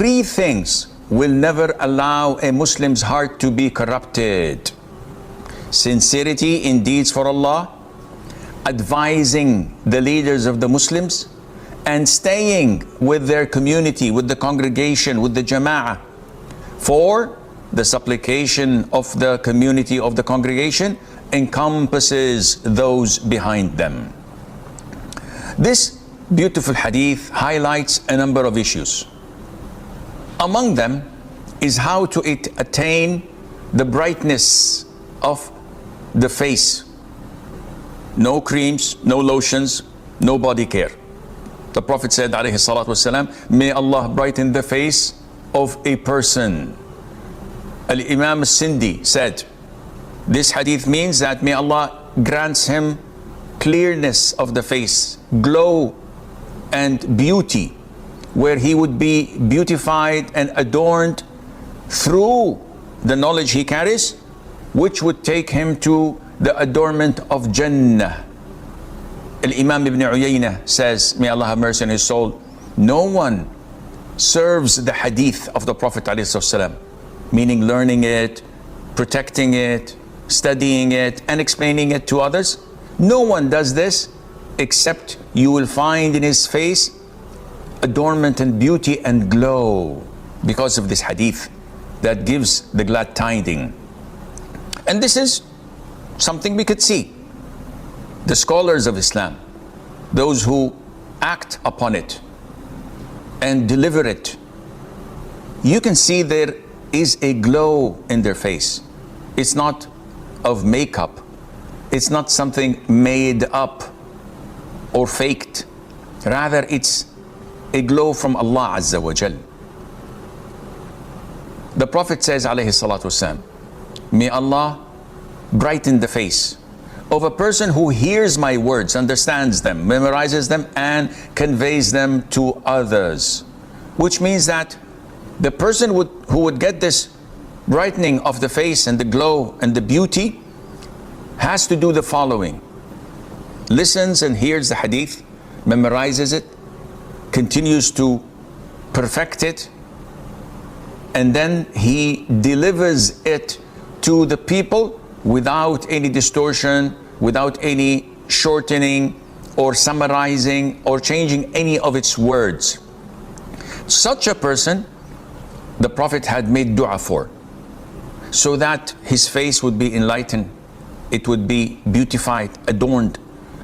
Three things will never allow a Muslim's heart to be corrupted: sincerity in deeds for Allah, advising the leaders of the Muslims, and staying with their community, with the congregation, with the jama'ah, for the supplication of the community, of the congregation, encompasses those behind them. This beautiful hadith highlights a number of issues. Among them is how to attain the brightness of the face. No creams, no lotions, no body care. The Prophet said, alayhi salatu wasalam, may Allah brighten the face of a person. Al-Imam Al-Sindi said, this hadith means that may Allah grants him clearness of the face, glow and beauty, where he would be beautified and adorned through the knowledge he carries, which would take him to the adornment of Jannah. Al-Imam Ibn Uyaynah says, may Allah have mercy on his soul, no one serves the hadith of the Prophet ﷺ, meaning learning it, protecting it, studying it, and explaining it to others. No one does this except you will find in his face adornment and beauty and glow because of this hadith that gives the glad tiding. And this is something we could see. The scholars of Islam, those who act upon it and deliver it, you can see there is a glow in their face. It's not of makeup. It's not something made up or faked. Rather, it's a glow from Allah Azza wa Jal. The Prophet says, alayhi salatu wasalam, may Allah brighten the face of a person who hears my words, understands them, memorizes them, and conveys them to others. Which means that the person who would get this brightening of the face and the glow and the beauty has to do the following: listens and hears the hadith, memorizes it, continues to perfect it, and then he delivers it to the people without any distortion, without any shortening or summarizing or changing any of its words. Such a person, the Prophet had made dua for, so that his face would be enlightened, it would be beautified, adorned,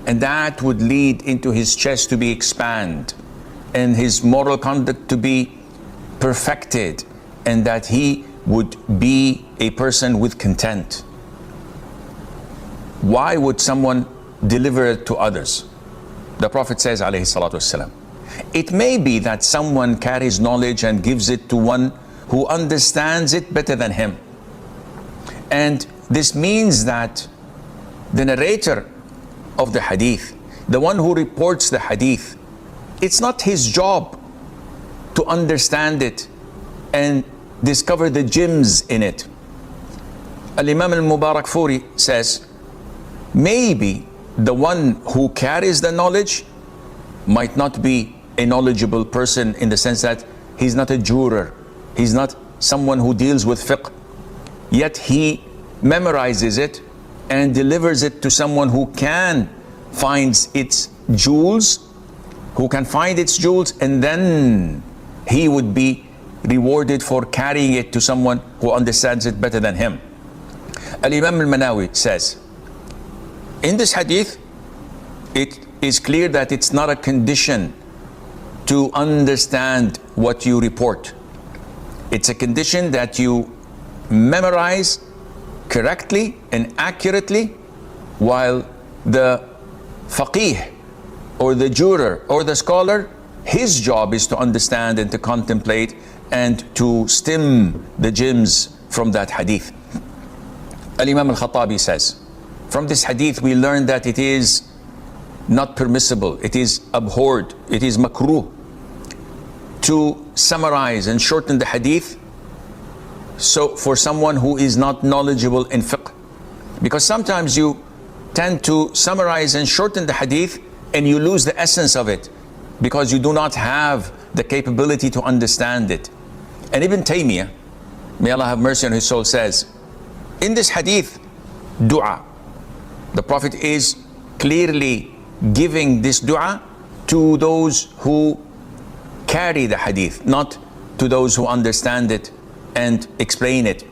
and that would lead into his chest to be expanded and his moral conduct to be perfected, and that he would be a person with content. Why would someone deliver it to others? The Prophet says, alayhi salatu wasalam, it may be that someone carries knowledge and gives it to one who understands it better than him. And this means that the narrator of the hadith, the one who reports the hadith, it's not his job to understand it and discover the gems in it. Al-Imam Al-Mubarakfuri says, maybe the one who carries the knowledge might not be a knowledgeable person, in the sense that he's not a juror, he's not someone who deals with fiqh, yet he memorizes it and delivers it to someone who can find its jewels, and then he would be rewarded for carrying it to someone who understands it better than him. Al-Imam Al-Manawi says, in this hadith, it is clear that it's not a condition to understand what you report. It's a condition that you memorize correctly and accurately, while the faqih or the juror or the scholar, his job is to understand and to contemplate and to stem the gems from that hadith. Al-Imam Al-Khattabi says, from this hadith we learn that it is not permissible, it is abhorred, it is makruh to summarize and shorten the hadith, so for someone who is not knowledgeable in fiqh. Because sometimes you tend to summarize and shorten the hadith and you lose the essence of it because you do not have the capability to understand it. And Ibn Taymiyyah, may Allah have mercy on his soul, says, in this hadith, dua, the Prophet is clearly giving this dua to those who carry the hadith, not to those who understand it and explain it.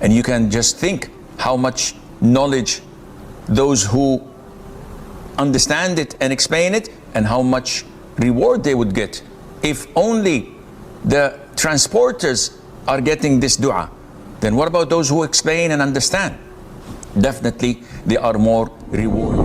And you can just think how much knowledge those who understand it and explain it, and how much reward they would get if only the transporters are getting this dua. Then what about those who explain and understand? Definitely they are more rewarded.